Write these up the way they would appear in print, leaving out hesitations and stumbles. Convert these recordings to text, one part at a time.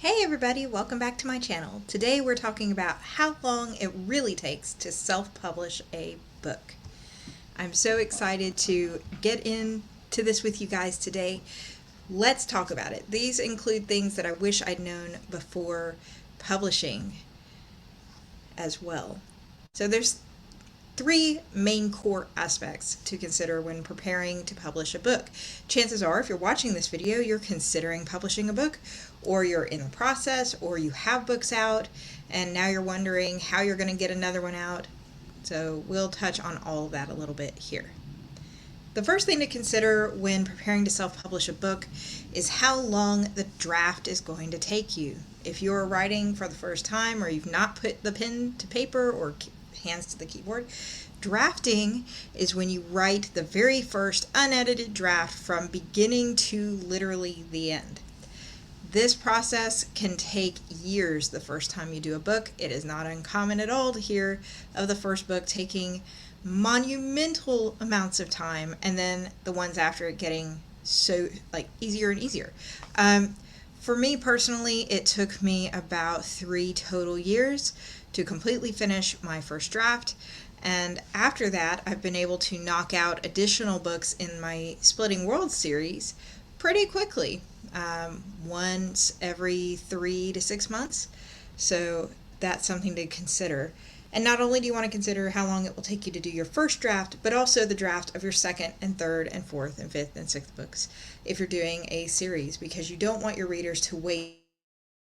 Hey everybody, welcome back to my channel. Today we're talking about how long it really takes to self-publish a book. I'm so excited to get into this with you guys today. Let's talk about it. These include things that I wish I'd known before publishing as well. So there's three main core aspects to consider when preparing to publish a book. Chances are, if you're watching this video, you're considering publishing a book, or you're in the process, or you have books out, and now you're wondering how you're going to get another one out. So we'll touch on all of that a little bit here. The first thing to consider when preparing to self-publish a book is how long the draft is going to take you. If you're writing for the first time, or you've not put the pen to paper or hands to the keyboard, drafting is when you write the very first unedited draft from beginning to literally the end. This process can take years the first time you do a book. It is not uncommon at all to hear of the first book taking monumental amounts of time, and then the ones after it getting so easier and easier. For me personally, it took me about 3 total years to completely finish my first draft, and after that I've been able to knock out additional books in my Splitting Worlds series pretty quickly, once every 3 to 6 months. So that's something to consider. And not only do you want to consider how long it will take you to do your first draft, but also the draft of your second and third and fourth and fifth and sixth books if you're doing a series, because you don't want your readers to wait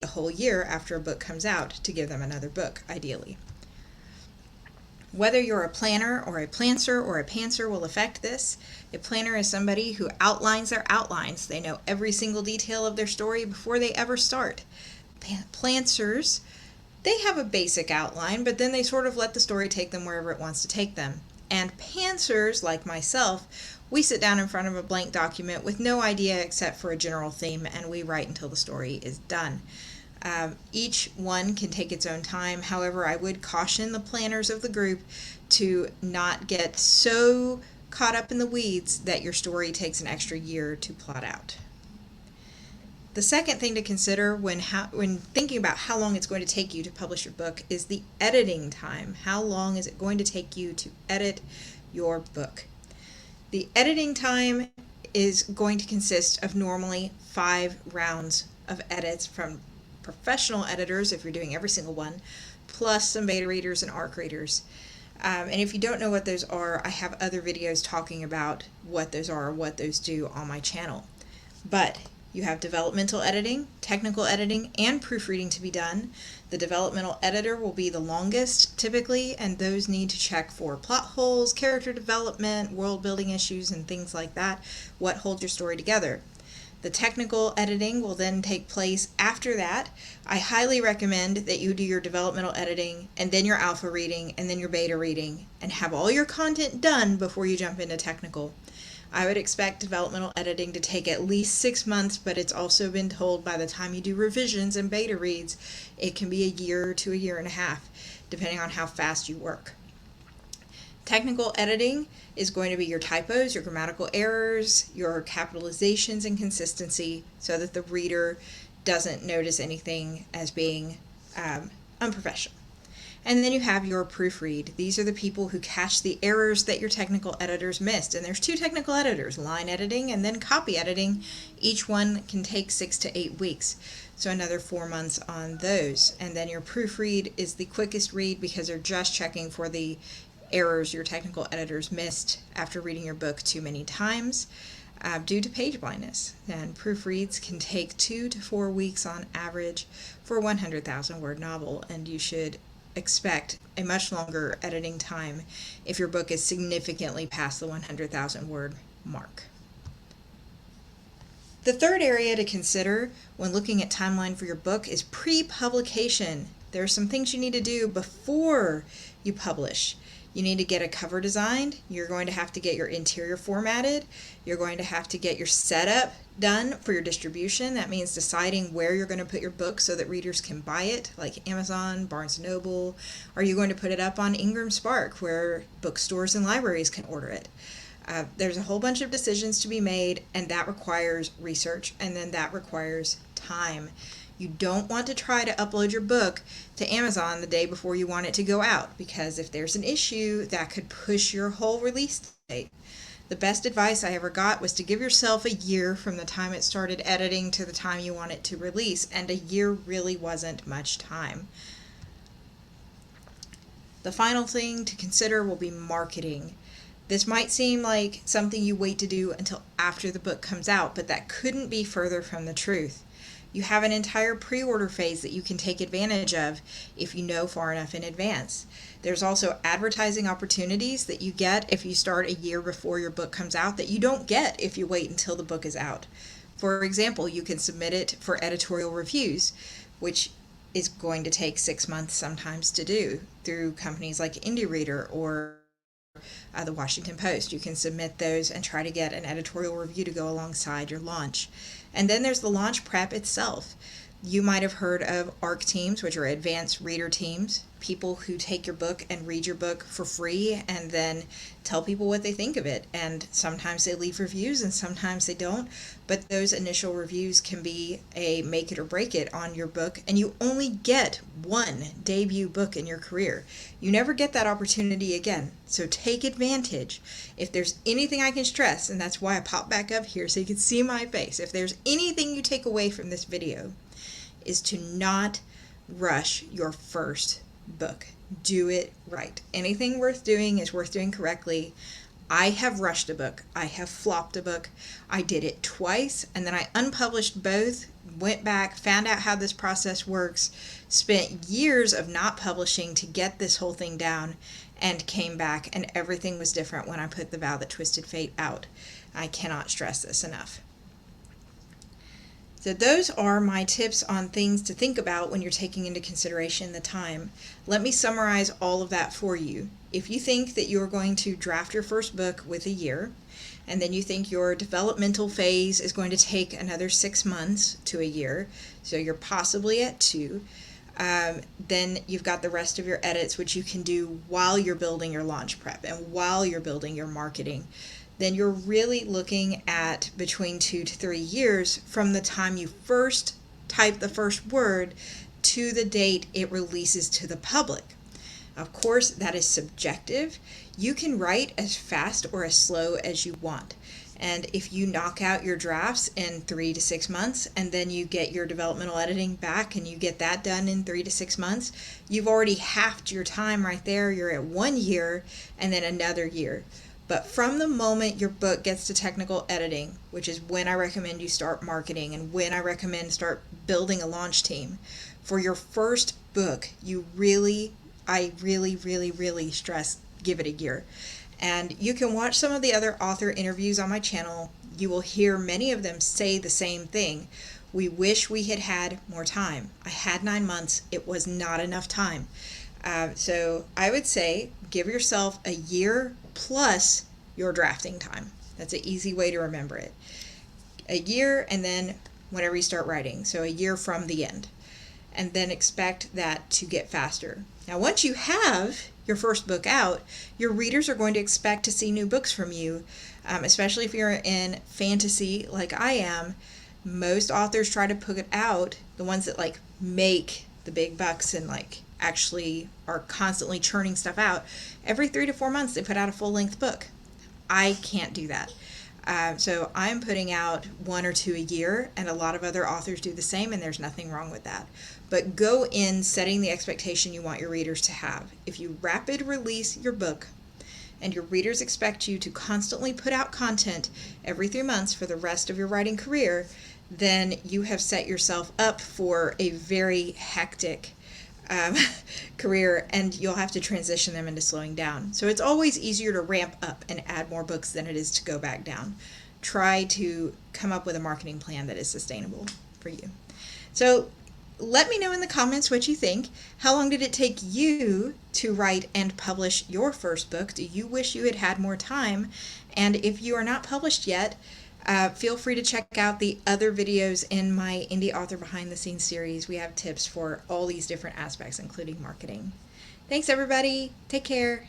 a whole year after a book comes out to give them another book, ideally. Whether you're a planner or a plancer or a pantser will affect this. A planner is somebody who outlines their outlines. They know every single detail of their story before they ever start. Plancers, they have a basic outline, but then they sort of let the story take them wherever it wants to take them. And pantsers, like myself, we sit down in front of a blank document with no idea except for a general theme, and we write until the story is done. Each one can take its own time. However, I would caution the planners of the group to not get so caught up in the weeds that your story takes an extra year to plot out. The second thing to consider when thinking about how long it's going to take you to publish your book is the editing time. How long is it going to take you to edit your book? The editing time is going to consist of normally 5 rounds of edits from professional editors, if you're doing every single one, plus some beta readers and ARC readers. And if you don't know what those are, I have other videos talking about what those are, what those do on my channel. But you have developmental editing, technical editing, and proofreading to be done. The developmental editor will be the longest typically, and those need to check for plot holes, character development, world building issues, and things like that, what holds your story together. The technical editing will then take place after that. I highly recommend that you do your developmental editing and then your alpha reading and then your beta reading and have all your content done before you jump into technical. I would expect developmental editing to take at least 6 months, but it's also been told by the time you do revisions and beta reads, it can be a year to a year and a half, depending on how fast you work. Technical editing is going to be your typos, your grammatical errors, your capitalizations and consistency, so that the reader doesn't notice anything as being unprofessional. And then you have your proofread. These are the people who catch the errors that your technical editors missed. And there's 2 technical editors, line editing and then copy editing. Each one can take 6 to 8 weeks. So another 4 months on those. And then your proofread is the quickest read because they're just checking for the errors your technical editors missed after reading your book too many times due to page blindness. And proofreads can take 2 to 4 weeks on average for a 100,000 word novel, and you should expect a much longer editing time if your book is significantly past the 100,000 word mark. The third area to consider when looking at timeline for your book is pre-publication. There are some things you need to do before you publish. You need to get a cover designed. You're going to have to get your interior formatted. You're going to have to get your setup done for your distribution. That means deciding where you're going to put your book so that readers can buy it, like Amazon, Barnes & Noble. Are you going to put it up on Ingram Spark, where bookstores and libraries can order it? There's a whole bunch of decisions to be made, and that requires research, and then that requires time. You don't want to try to upload your book to Amazon the day before you want it to go out, because if there's an issue, that could push your whole release date. The best advice I ever got was to give yourself a year from the time it started editing to the time you want it to release, and a year really wasn't much time. The final thing to consider will be marketing. This might seem like something you wait to do until after the book comes out, but that couldn't be further from the truth. You have an entire pre-order phase that you can take advantage of if you know far enough in advance. There's also advertising opportunities that you get if you start a year before your book comes out that you don't get if you wait until the book is out. For example, you can submit it for editorial reviews, which is going to take 6 months sometimes to do through companies like Indie Reader or the Washington Post. You can submit those and try to get an editorial review to go alongside your launch. And then there's the launch prep itself. You might have heard of ARC teams, which are advanced reader teams, people who take your book and read your book for free and then tell people what they think of it. And sometimes they leave reviews and sometimes they don't. But those initial reviews can be a make it or break it on your book. And you only get one debut book in your career. You never get that opportunity again. So take advantage. If there's anything I can stress, and that's why I pop back up here so you can see my face. If there's anything you take away from this video, is to not rush your first book. Do it right. Anything worth doing is worth doing correctly. I have rushed a book. I have flopped a book. I did it twice, and then I unpublished both, went back, found out how this process works, spent years of not publishing to get this whole thing down, and came back, and everything was different when I put The Vow That Twisted Fate out. I cannot stress this enough. So those are my tips on things to think about when you're taking into consideration the time. Let me summarize all of that for you. If you think that you're going to draft your first book with a year, and then you think your developmental phase is going to take another 6 months to a year, so you're possibly at 2, then you've got the rest of your edits, which you can do while you're building your launch prep and while you're building your marketing. Then you're really looking at between 2 to 3 years from the time you first type the first word to the date it releases to the public. Of course, that is subjective. You can write as fast or as slow as you want. And if you knock out your drafts in 3 to 6 months, and then you get your developmental editing back and you get that done in 3 to 6 months, you've already halved your time right there. You're at 1 year and then another year. But from the moment your book gets to technical editing, which is when I recommend you start marketing and when I recommend start building a launch team, for your first book, I really stress give it a year. And you can watch some of the other author interviews on my channel. You will hear many of them say the same thing. We wish we had had more time. I had 9 months. It was not enough time. So I would say give yourself a year plus your drafting time. That's an easy way to remember it. A year and then whenever you start writing. So a year from the end. And then expect that to get faster. Now once you have your first book out, your readers are going to expect to see new books from you, especially if you're in fantasy like I am. Most authors try to put it out, the ones that like make the big bucks and like actually are constantly churning stuff out. Every 3 to 4 months they put out a full-length book. I can't do that. So I'm putting out 1 or 2 a year, and a lot of other authors do the same, and there's nothing wrong with that. But go in setting the expectation you want your readers to have. If you rapid release your book and your readers expect you to constantly put out content every 3 months for the rest of your writing career, then you have set yourself up for a very hectic career, and you'll have to transition them into slowing down. So it's always easier to ramp up and add more books than it is to go back down. Try to come up with a marketing plan that is sustainable for you. So let me know in the comments what you think. How long did it take you to write and publish your first book? Do you wish you had had more time? And if you are not published yet, feel free to check out the other videos in my Indie Author Behind the Scenes series. We have tips for all these different aspects, including marketing. Thanks, everybody. Take care.